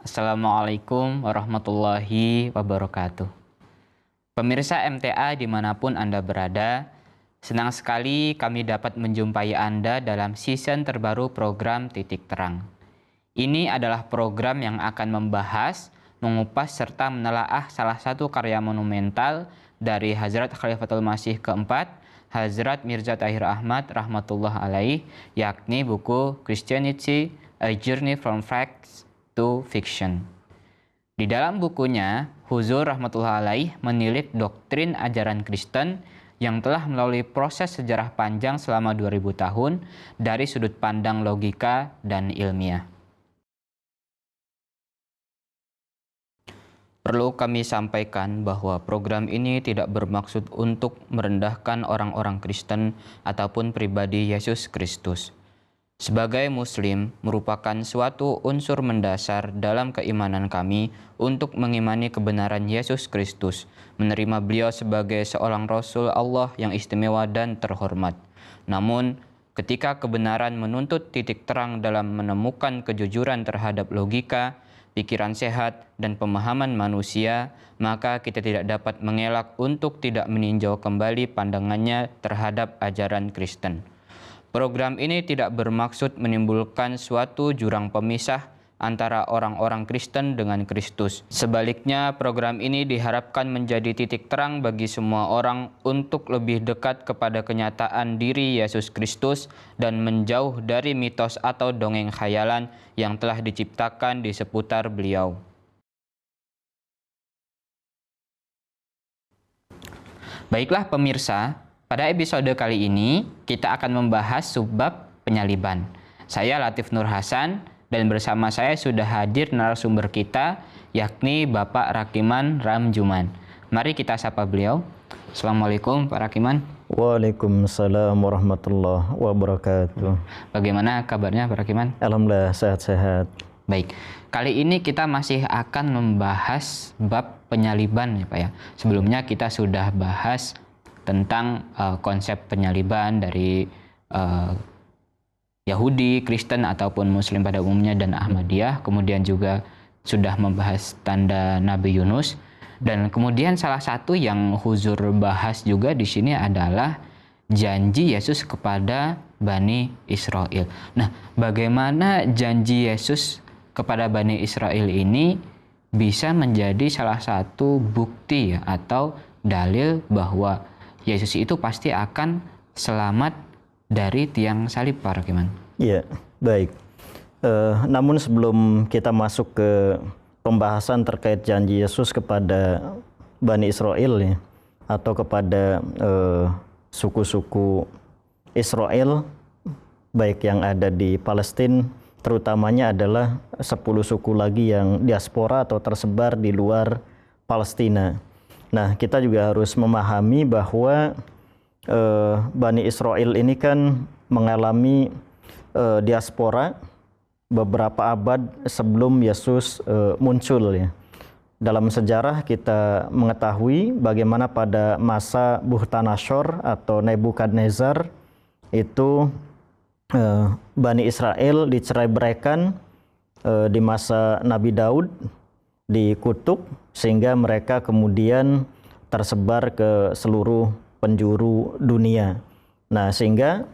Assalamualaikum warahmatullahi wabarakatuh. Pemirsa MTA dimanapun Anda berada, senang sekali kami dapat menjumpai Anda dalam season terbaru program Titik Terang. Ini adalah program yang akan membahas, mengupas, serta menelaah salah satu karya monumental dari Hazrat Khalifatul Masih keempat, Hazrat Mirza Tahir Ahmad rahmatullah alaih, yakni buku Christianity, A Journey from Facts to Fiction. Di dalam bukunya, Huzur rahmatullah alaih menilik doktrin ajaran Kristen yang telah melalui proses sejarah panjang selama 2000 tahun dari sudut pandang logika dan ilmiah. Perlu kami sampaikan bahwa program ini tidak bermaksud untuk merendahkan orang-orang Kristen ataupun pribadi Yesus Kristus. Sebagai Muslim, merupakan suatu unsur mendasar dalam keimanan kami untuk mengimani kebenaran Yesus Kristus, menerima beliau sebagai seorang Rasul Allah yang istimewa dan terhormat. Namun, ketika kebenaran menuntut titik terang dalam menemukan kejujuran terhadap logika, pikiran sehat, dan pemahaman manusia, maka kita tidak dapat mengelak untuk tidak meninjau kembali pandangannya terhadap ajaran Kristen. Program ini tidak bermaksud menimbulkan suatu jurang pemisah antara orang-orang Kristen dengan Kristus. Sebaliknya, program ini diharapkan menjadi titik terang bagi semua orang untuk lebih dekat kepada kenyataan diri Yesus Kristus dan menjauh dari mitos atau dongeng khayalan yang telah diciptakan di seputar beliau. Baiklah pemirsa, pada episode kali ini, kita akan membahas subbab penyaliban. Saya Latif Nur Hasan, dan bersama saya sudah hadir narasumber kita, yakni Bapak Rakiman Ramjuman. Mari kita sapa beliau. Assalamualaikum Pak Rakiman. Waalaikumsalam warahmatullahi wabarakatuh. Bagaimana kabarnya Pak Rakiman? Alhamdulillah sehat-sehat. Baik, kali ini kita masih akan membahas bab penyaliban ya Pak ya. Sebelumnya kita sudah bahas tentang konsep penyaliban dari Yahudi, Kristen ataupun Muslim pada umumnya dan Ahmadiyah. Kemudian juga sudah membahas tanda Nabi Yunus. Dan kemudian salah satu yang Huzur bahas juga di sini adalah janji Yesus kepada Bani Israel. Nah, bagaimana janji Yesus kepada Bani Israel ini bisa menjadi salah satu bukti ya, atau dalil bahwa Yesus itu pasti akan selamat dari tiang salib, Pak Rakiman. Iya, baik. Namun sebelum kita masuk ke pembahasan terkait janji Yesus kepada Bani Israel ya, atau kepada suku-suku Israel, baik yang ada di Palestina, terutamanya adalah 10 suku lagi yang diaspora atau tersebar di luar Palestina. Nah, kita juga harus memahami bahwa Bani Israel ini kan mengalami diaspora beberapa abad sebelum Yesus muncul ya. Dalam sejarah kita mengetahui bagaimana pada masa Bukhtanasor atau Nebukadnezar itu Bani Israel diceraiberaikan di masa Nabi Daud, dikutuk sehingga mereka kemudian tersebar ke seluruh penjuru dunia. Nah, sehingga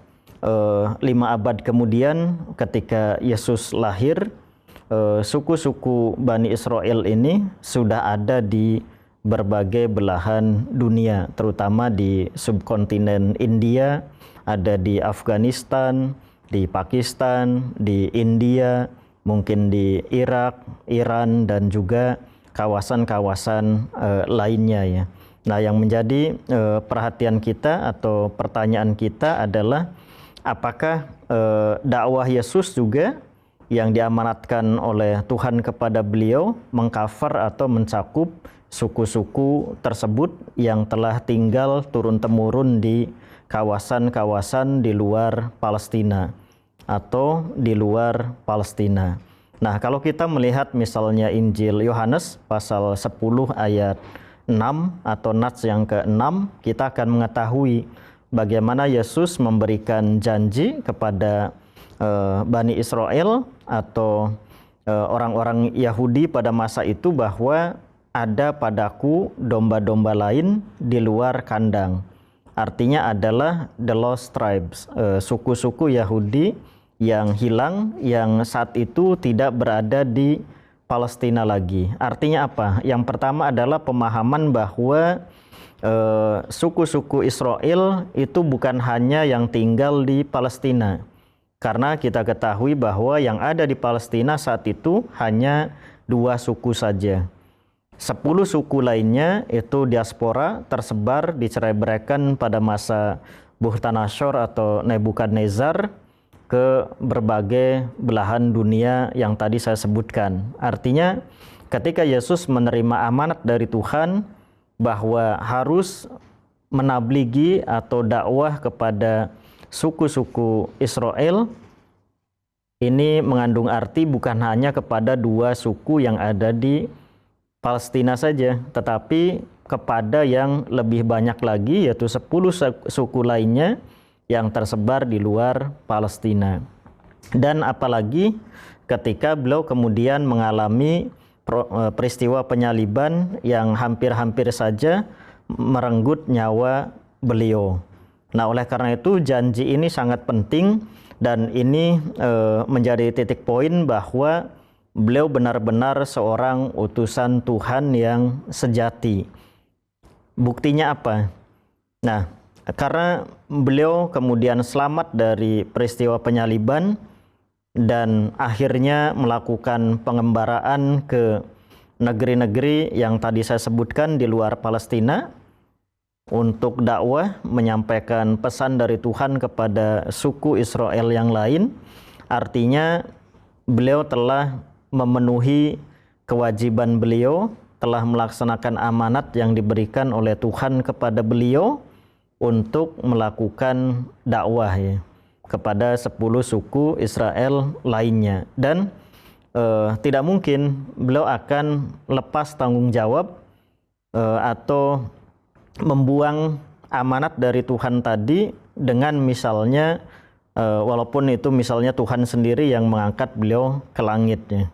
5 abad kemudian ketika Yesus lahir, suku-suku Bani Israel ini sudah ada di berbagai belahan dunia, terutama di subkontinen India, ada di Afghanistan, di Pakistan, di India, mungkin di Irak, Iran, dan juga kawasan-kawasan lainnya ya. Nah, yang menjadi perhatian kita atau pertanyaan kita adalah apakah dakwah Yesus juga yang diamanatkan oleh Tuhan kepada beliau mengcover atau mencakup suku-suku tersebut yang telah tinggal turun-temurun di kawasan-kawasan di luar Palestina atau di luar Palestina. Nah, kalau kita melihat misalnya Injil Yohanes pasal 10 ayat 6 atau nats yang ke-6, kita akan mengetahui bagaimana Yesus memberikan janji kepada Bani Israel atau orang-orang Yahudi pada masa itu bahwa ada padaku domba-domba lain di luar kandang. Artinya adalah the lost tribes, suku-suku Yahudi yang hilang, yang saat itu tidak berada di Palestina lagi. Artinya apa? Yang pertama adalah pemahaman bahwa suku-suku Israel itu bukan hanya yang tinggal di Palestina. Karena kita ketahui bahwa yang ada di Palestina saat itu hanya 2 suku saja. 10 suku lainnya itu diaspora tersebar dicerai-beraikan pada masa Bukhtanasor atau Nebukadnezar ke berbagai belahan dunia yang tadi saya sebutkan. Artinya ketika Yesus menerima amanat dari Tuhan bahwa harus menabligi atau dakwah kepada suku-suku Israel, ini mengandung arti bukan hanya kepada 2 suku yang ada di Palestina saja, tetapi kepada yang lebih banyak lagi, yaitu 10 suku lainnya yang tersebar di luar Palestina. Dan apalagi ketika beliau kemudian mengalami peristiwa penyaliban yang hampir-hampir saja merenggut nyawa beliau. Nah, oleh karena itu janji ini sangat penting dan ini menjadi titik poin bahwa beliau benar-benar seorang utusan Tuhan yang sejati. Buktinya apa? Nah, karena beliau kemudian selamat dari peristiwa penyaliban dan akhirnya melakukan pengembaraan ke negeri-negeri yang tadi saya sebutkan di luar Palestina, untuk dakwah menyampaikan pesan dari Tuhan kepada suku Israel yang lain. Artinya beliau telah memenuhi kewajiban beliau, telah melaksanakan amanat yang diberikan oleh Tuhan kepada beliau untuk melakukan dakwah ya, kepada 10 suku Israel lainnya. Dan tidak mungkin beliau akan lepas tanggung jawab atau membuang amanat dari Tuhan tadi dengan misalnya walaupun itu misalnya Tuhan sendiri yang mengangkat beliau ke langitnya.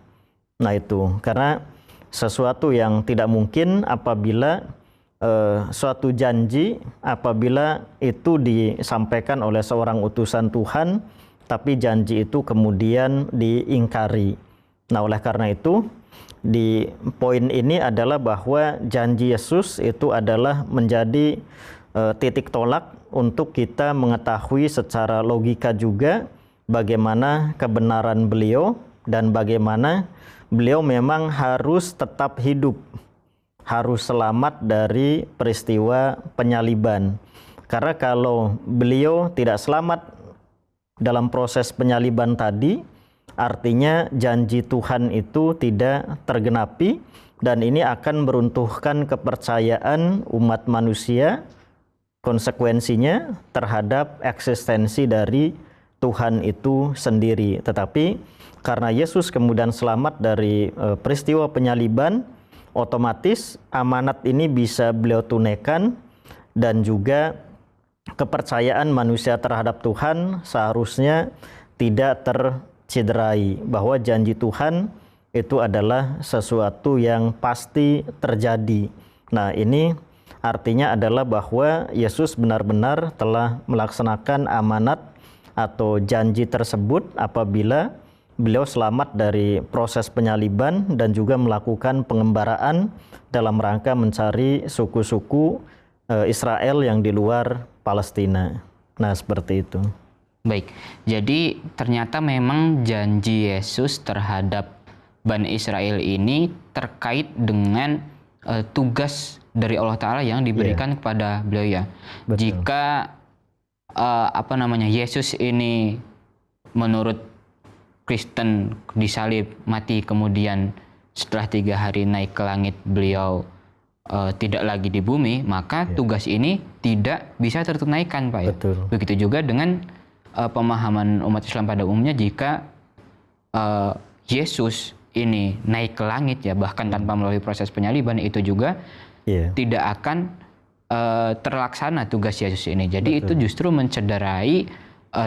Nah itu karena sesuatu yang tidak mungkin apabila suatu janji apabila itu disampaikan oleh seorang utusan Tuhan tapi janji itu kemudian diingkari. Nah oleh karena itu di poin ini adalah bahwa janji Yesus itu adalah menjadi titik tolak untuk kita mengetahui secara logika juga bagaimana kebenaran beliau dan bagaimana beliau memang harus tetap hidup, harus selamat dari peristiwa penyaliban. Karena kalau beliau tidak selamat dalam proses penyaliban tadi, artinya janji Tuhan itu tidak tergenapi dan ini akan meruntuhkan kepercayaan umat manusia, konsekuensinya terhadap eksistensi dari Tuhan itu sendiri. Tetapi karena Yesus kemudian selamat dari peristiwa penyaliban, otomatis amanat ini bisa beliau tunaikan dan juga kepercayaan manusia terhadap Tuhan seharusnya tidak tercederai, bahwa janji Tuhan itu adalah sesuatu yang pasti terjadi. Nah, ini artinya adalah bahwa Yesus benar-benar telah melaksanakan amanat atau janji tersebut apabila beliau selamat dari proses penyaliban dan juga melakukan pengembaraan dalam rangka mencari suku-suku Israel yang di luar Palestina. Nah, seperti itu. Baik, jadi ternyata memang janji Yesus terhadap Bani Israel ini terkait dengan tugas dari Allah Ta'ala yang diberikan kepada beliau ya. Betul. Jika Yesus ini menurut Kristen disalib, mati, kemudian setelah 3 hari naik ke langit beliau tidak lagi di bumi, maka tugas ini tidak bisa tertunaikan, Pak ya. Betul. Begitu juga dengan pemahaman umat Islam pada umumnya, jika Yesus ini naik ke langit ya, bahkan tanpa melalui proses penyaliban, itu juga tidak akan terlaksana tugas Yesus ini. Jadi itu justru mencederai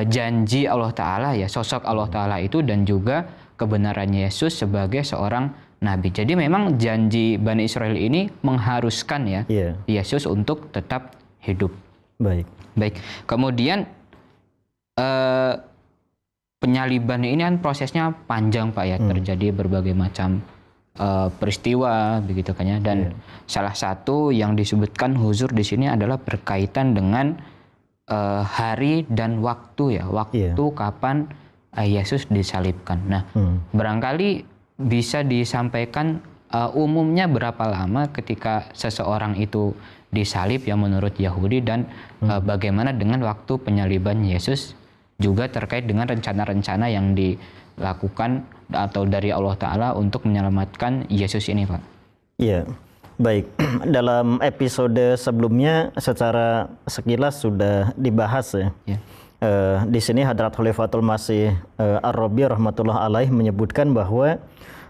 janji Allah Ta'ala ya, sosok Allah Ta'ala itu, dan juga kebenaran Yesus sebagai seorang nabi. Jadi memang janji Bani Israel ini mengharuskan ya Iya. Yesus untuk tetap hidup. Baik. Baik, kemudian penyaliban ini kan prosesnya panjang Pak ya, terjadi berbagai macam peristiwa begitu kan ya, dan salah satu yang disebutkan Huzur di sini adalah berkaitan dengan hari dan waktu ya, waktu kapan Yesus disalibkan. Nah, barangkali bisa disampaikan umumnya berapa lama ketika seseorang itu disalib ya menurut Yahudi, dan bagaimana dengan waktu penyaliban Yesus, juga terkait dengan rencana-rencana yang dilakukan atau dari Allah Ta'ala untuk menyelamatkan Yesus ini Pak. Iya, baik. Dalam episode sebelumnya secara sekilas sudah dibahas ya. Di sini Hadrat Khalifatul Masih Ar-Rabi rahmatullah alaih menyebutkan bahwa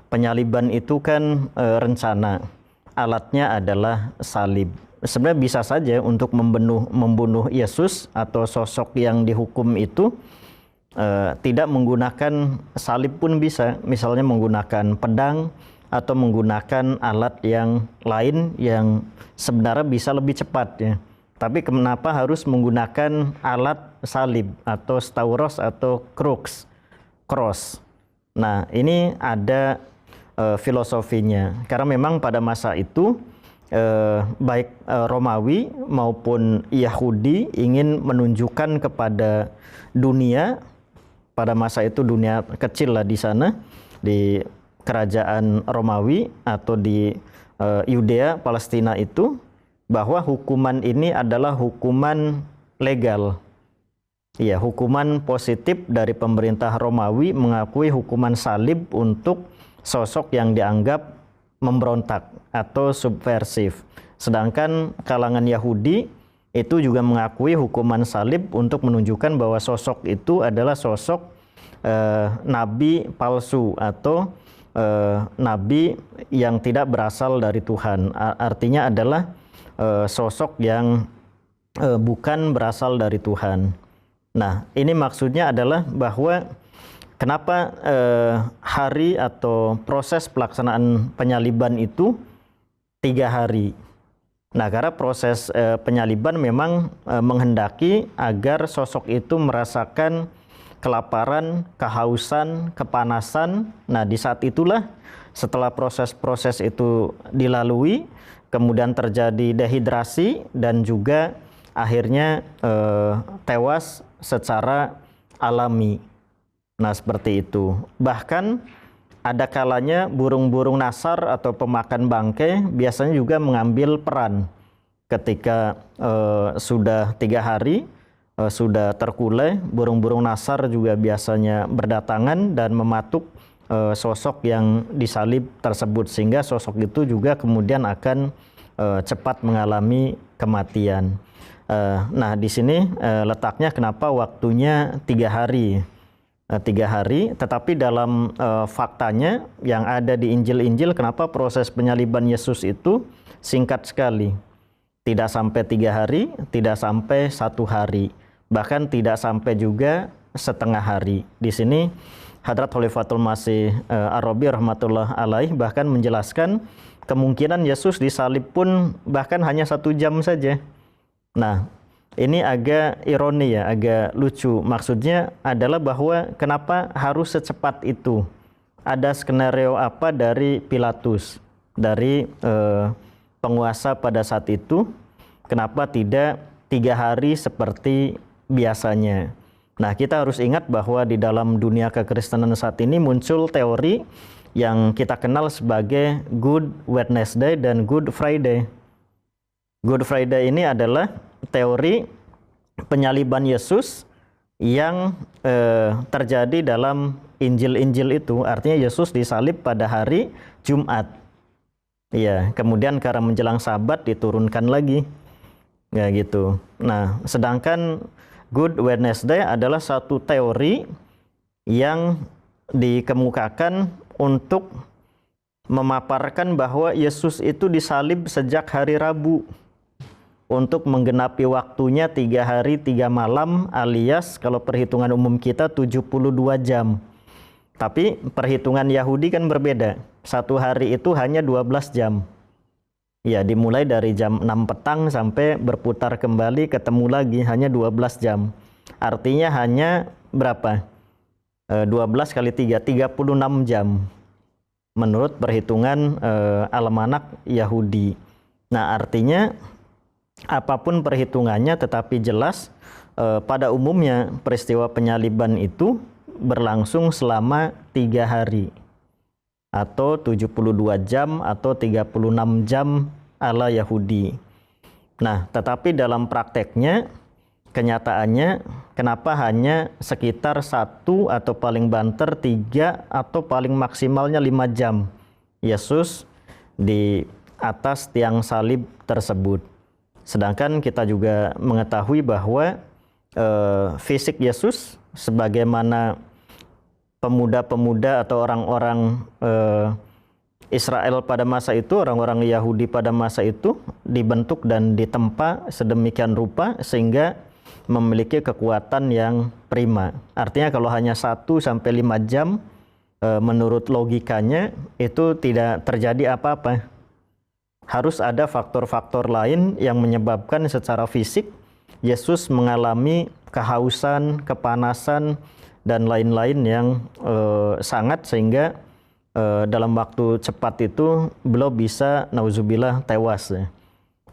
penyaliban itu kan rencana, alatnya adalah salib. Sebenarnya bisa saja untuk membunuh Yesus atau sosok yang dihukum itu tidak menggunakan salib pun bisa, misalnya menggunakan pedang atau menggunakan alat yang lain yang sebenarnya bisa lebih cepat ya. Tapi kenapa harus menggunakan alat salib atau stauros atau cross? Nah, ini ada filosofinya, karena memang pada masa itu baik Romawi maupun Yahudi ingin menunjukkan kepada dunia, pada masa itu dunia kecil lah di sana, di kerajaan Romawi atau di Yudea, Palestina itu, bahwa hukuman ini adalah hukuman legal. Ya, hukuman positif dari pemerintah Romawi mengakui hukuman salib untuk sosok yang dianggap memberontak atau subversif. Sedangkan kalangan Yahudi itu juga mengakui hukuman salib untuk menunjukkan bahwa sosok itu adalah sosok nabi palsu atau nabi yang tidak berasal dari Tuhan. Artinya adalah sosok yang bukan berasal dari Tuhan. Nah, ini maksudnya adalah bahwa kenapa hari atau proses pelaksanaan penyaliban itu 3 hari. Nah, karena proses penyaliban memang menghendaki agar sosok itu merasakan kelaparan, kehausan, kepanasan. Nah, di saat itulah setelah proses-proses itu dilalui, kemudian terjadi dehidrasi dan juga akhirnya tewas secara alami. Nah, seperti itu. Bahkan ada kalanya burung-burung nasar atau pemakan bangkai biasanya juga mengambil peran ketika sudah 3 hari sudah terkulai. Burung-burung nasar juga biasanya berdatangan dan mematuk sosok yang disalib tersebut, sehingga sosok itu juga kemudian akan cepat mengalami kematian. Nah, di sini letaknya kenapa waktunya 3 hari. 3 hari, tetapi dalam faktanya yang ada di Injil-Injil, kenapa proses penyaliban Yesus itu singkat sekali. Tidak sampai 3 hari, tidak sampai 1 hari, bahkan tidak sampai juga setengah hari. Di sini Hadrat Khalifatul Masih Ar-Rabi rahmatullah alaih bahkan menjelaskan kemungkinan Yesus disalib pun bahkan hanya 1 jam saja. Nah, ini agak ironi ya, agak lucu. Maksudnya adalah bahwa kenapa harus secepat itu? Ada skenario apa dari Pilatus, dari penguasa pada saat itu? Kenapa tidak 3 hari seperti biasanya? Nah, kita harus ingat bahwa di dalam dunia kekristenan saat ini muncul teori yang kita kenal sebagai Good Wednesday dan Good Friday. Good Friday ini adalah teori penyaliban Yesus yang terjadi dalam Injil-Injil itu. Artinya Yesus disalib pada hari Jumat. Ya, kemudian karena menjelang Sabat diturunkan lagi. Ya gitu. Nah, sedangkan Good Wednesday adalah satu teori yang dikemukakan untuk memaparkan bahwa Yesus itu disalib sejak hari Rabu. untuk menggenapi waktunya 3 hari 3 malam, alias kalau perhitungan umum kita 72 jam. Tapi perhitungan Yahudi kan berbeda. Satu hari itu hanya 12 jam. Ya, dimulai dari jam 6 petang sampai berputar kembali ketemu lagi hanya 12 jam. Artinya hanya berapa? 12 kali 3, 36 jam. Menurut perhitungan almanak Yahudi. Nah, artinya apapun perhitungannya tetapi jelas pada umumnya peristiwa penyaliban itu berlangsung selama 3 hari atau 72 jam atau 36 jam ala Yahudi. Nah, tetapi dalam prakteknya, kenyataannya kenapa hanya sekitar 1 atau paling banter 3 atau paling maksimalnya 5 jam Yesus di atas tiang salib tersebut. Sedangkan kita juga mengetahui bahwa fisik Yesus sebagaimana pemuda-pemuda atau orang-orang Israel pada masa itu, orang-orang Yahudi pada masa itu dibentuk dan ditempa sedemikian rupa sehingga memiliki kekuatan yang prima. Artinya kalau hanya 1 sampai 5 jam menurut logikanya itu tidak terjadi apa-apa. Harus ada faktor-faktor lain yang menyebabkan secara fisik Yesus mengalami kehausan, kepanasan, dan lain-lain yang sangat sehingga dalam waktu cepat itu beliau bisa nauzubillah tewas. Ya.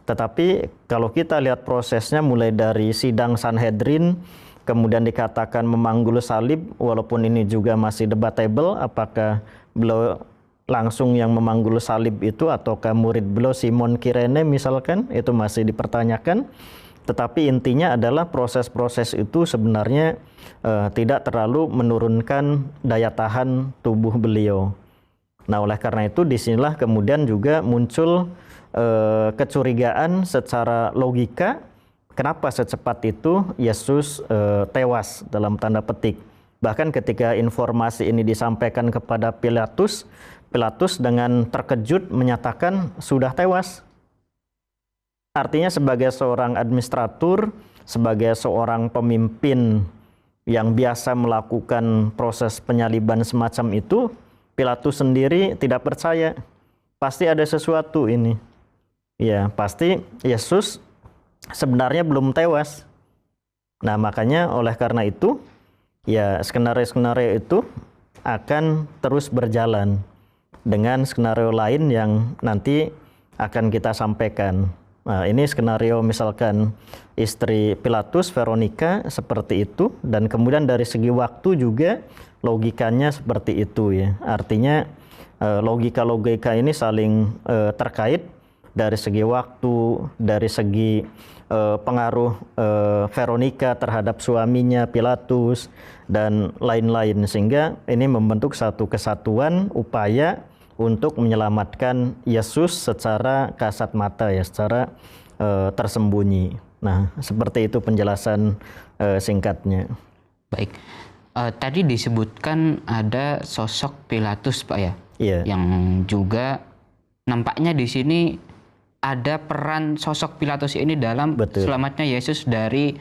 Tetapi kalau kita lihat prosesnya mulai dari sidang Sanhedrin, kemudian dikatakan memanggul salib, walaupun ini juga masih debatable apakah beliau langsung yang memanggul salib itu ataukah murid beliau Simon Kirene misalkan, itu masih dipertanyakan. Tetapi intinya adalah proses-proses itu sebenarnya tidak terlalu menurunkan daya tahan tubuh beliau. Nah, oleh karena itu disinilah kemudian juga muncul kecurigaan secara logika, kenapa secepat itu Yesus tewas dalam tanda petik. Bahkan ketika informasi ini disampaikan kepada Pilatus, Pilatus dengan terkejut menyatakan sudah tewas. Artinya sebagai seorang administrator, sebagai seorang pemimpin yang biasa melakukan proses penyaliban semacam itu, Pilatus sendiri tidak percaya. Pasti ada sesuatu ini. Ya, pasti Yesus sebenarnya belum tewas. Nah, makanya oleh karena itu, ya skenario-skenario itu akan terus berjalan dengan skenario lain yang nanti akan kita sampaikan. Nah, ini skenario misalkan istri Pilatus, Veronica, seperti itu. Dan kemudian dari segi waktu juga logikanya seperti itu ya. Artinya logika-logika ini saling terkait dari segi waktu, dari segi pengaruh Veronica terhadap suaminya Pilatus, dan lain-lain. Sehingga ini membentuk satu kesatuan upaya untuk menyelamatkan Yesus secara kasat mata ya, secara tersembunyi. Nah, seperti itu penjelasan singkatnya. Baik, tadi disebutkan ada sosok Pilatus, Pak ya, yang juga nampaknya di sini ada peran sosok Pilatus ini dalam selamatnya Yesus dari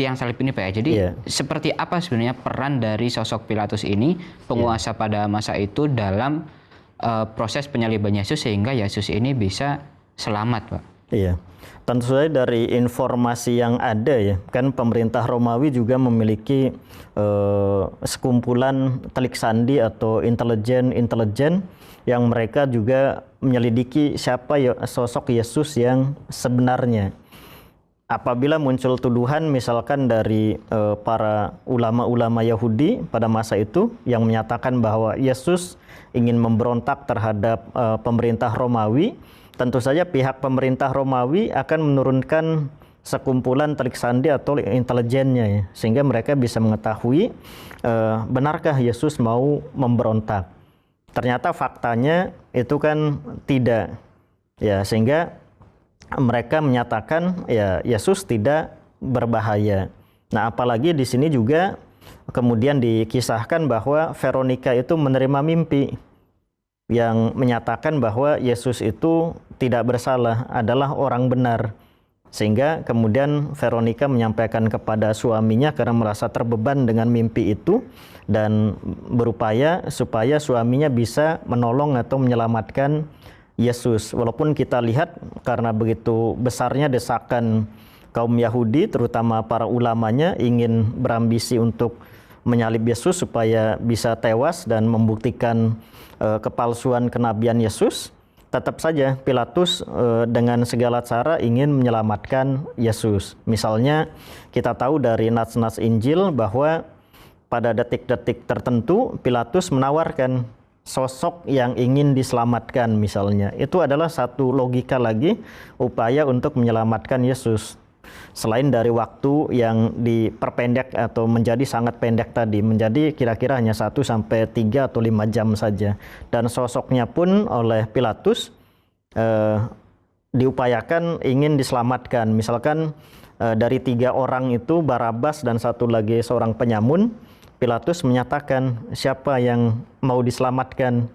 tiang salib ini, Pak ya. Jadi seperti apa sebenarnya peran dari sosok Pilatus ini, penguasa pada masa itu dalam proses penyaliban Yesus sehingga Yesus ini bisa selamat, Pak? Iya, tentu saja dari informasi yang ada ya, kan pemerintah Romawi juga memiliki sekumpulan telik sandi atau intelijen yang mereka juga menyelidiki siapa sosok Yesus yang sebenarnya. Apabila muncul tuduhan misalkan dari para ulama-ulama Yahudi pada masa itu yang menyatakan bahwa Yesus ingin memberontak terhadap pemerintah Romawi, tentu saja pihak pemerintah Romawi akan menurunkan sekumpulan telik sandi atau intelijennya ya, sehingga mereka bisa mengetahui benarkah Yesus mau memberontak. Ternyata faktanya itu kan tidak ya, sehingga mereka menyatakan ya Yesus tidak berbahaya. Nah, apalagi di sini juga kemudian dikisahkan bahwa Veronica itu menerima mimpi yang menyatakan bahwa Yesus itu tidak bersalah, adalah orang benar. Sehingga kemudian Veronica menyampaikan kepada suaminya karena merasa terbeban dengan mimpi itu dan berupaya supaya suaminya bisa menolong atau menyelamatkan Yesus. Walaupun kita lihat karena begitu besarnya desakan kaum Yahudi, terutama para ulamanya ingin berambisi untuk menyalib Yesus supaya bisa tewas dan membuktikan kepalsuan kenabian Yesus. Tetap saja Pilatus dengan segala cara ingin menyelamatkan Yesus. Misalnya kita tahu dari nats-nats Injil bahwa pada detik-detik tertentu Pilatus menawarkan sosok yang ingin diselamatkan misalnya. Itu adalah satu logika lagi upaya untuk menyelamatkan Yesus. Selain dari waktu yang diperpendek atau menjadi sangat pendek tadi, menjadi kira-kira hanya 1 sampai 3 atau 5 jam saja. Dan sosoknya pun oleh Pilatus diupayakan ingin diselamatkan. Misalkan dari 3 orang itu, Barabas dan satu lagi seorang penyamun, Pilatus menyatakan siapa yang mau diselamatkan.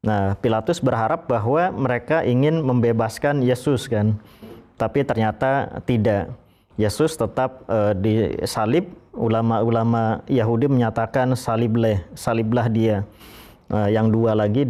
Nah, Pilatus berharap bahwa mereka ingin membebaskan Yesus kan. Tapi ternyata tidak. Yesus tetap disalib. Ulama-ulama Yahudi menyatakan saliblah dia. Yang 2 lagi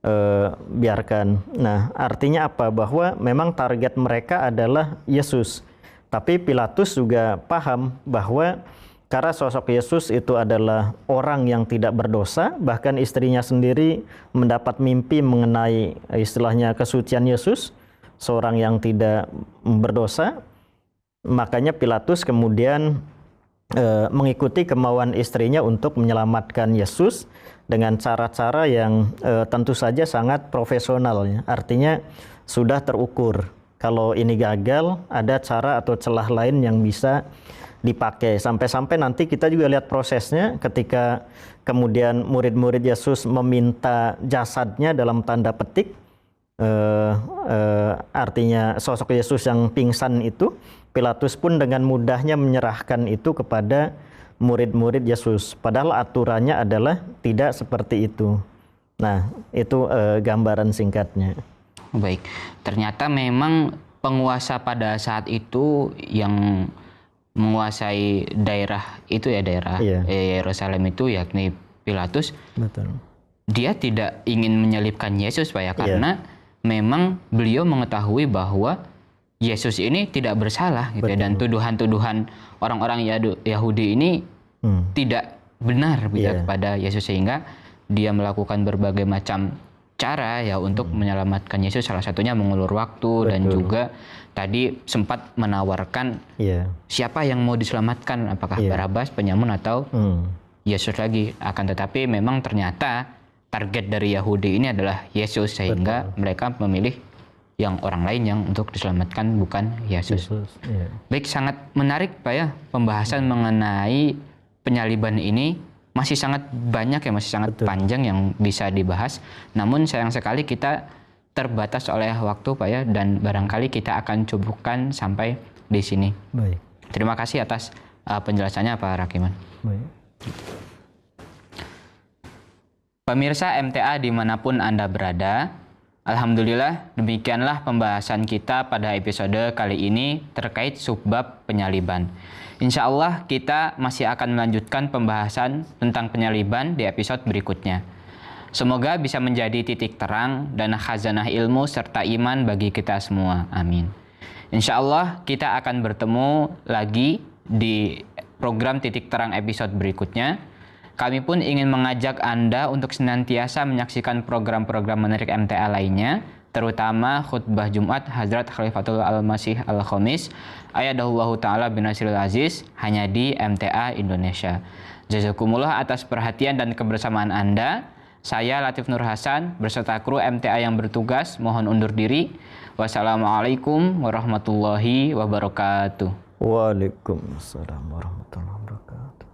dibiarkan. Nah, artinya apa? Bahwa memang target mereka adalah Yesus. Tapi Pilatus juga paham bahwa karena sosok Yesus itu adalah orang yang tidak berdosa, bahkan istrinya sendiri mendapat mimpi mengenai istilahnya kesucian Yesus, seorang yang tidak berdosa. Makanya Pilatus kemudian mengikuti kemauan istrinya untuk menyelamatkan Yesus dengan cara-cara yang tentu saja sangat profesional ya. Artinya sudah terukur. Kalau ini gagal, ada cara atau celah lain yang bisa dipakai. Sampai-sampai nanti kita juga lihat prosesnya ketika kemudian murid-murid Yesus meminta jasadnya dalam tanda petik. Artinya sosok Yesus yang pingsan itu, Pilatus pun dengan mudahnya menyerahkan itu kepada murid-murid Yesus. Padahal aturannya adalah tidak seperti itu. Nah, itu gambaran singkatnya. Baik, ternyata memang penguasa pada saat itu yang menguasai daerah itu ya, daerah Yerusalem itu yakni Pilatus. Betul. Dia tidak ingin menyalibkan Yesus Pak ya, karena memang beliau mengetahui bahwa Yesus ini tidak bersalah gitu ya, dan tuduhan-tuduhan orang-orang Yahudi ini tidak benar gitu kepada Yesus, sehingga dia melakukan berbagai macam cara ya untuk menyelamatkan Yesus, salah satunya mengulur waktu dan juga tadi sempat menawarkan siapa yang mau diselamatkan, apakah Barabas, penyamun, atau Yesus lagi. Akan tetapi memang ternyata target dari Yahudi ini adalah Yesus, sehingga mereka memilih yang orang lain yang untuk diselamatkan, bukan Yesus. Baik, sangat menarik Pak ya pembahasan mengenai penyaliban ini. Masih sangat banyak ya, masih sangat panjang yang bisa dibahas. Namun sayang sekali kita terbatas oleh waktu Pak ya, dan barangkali kita akan cukupkan sampai di sini. Baik. Terima kasih atas penjelasannya Pak Rakiman. Baik. Pemirsa MTA dimanapun Anda berada, alhamdulillah demikianlah pembahasan kita pada episode kali ini terkait subbab penyaliban. Insya Allah kita masih akan melanjutkan pembahasan tentang penyaliban di episode berikutnya. Semoga bisa menjadi titik terang dan khazanah ilmu serta iman bagi kita semua. Amin. Insya Allah kita akan bertemu lagi di program Titik Terang episode berikutnya. Kami pun ingin mengajak Anda untuk senantiasa menyaksikan program-program menarik MTA lainnya, terutama khutbah Jumat Hadrat Khalifatul Al-Masih Al-Khamis Ayadahullahu Ta'ala binasiril aziz hanya di MTA Indonesia. Jazakumullah atas perhatian dan kebersamaan Anda. Saya Latif Nur Hasan beserta kru MTA yang bertugas mohon undur diri. Wassalamualaikum warahmatullahi wabarakatuh. Waalaikumsalam warahmatullahi wabarakatuh.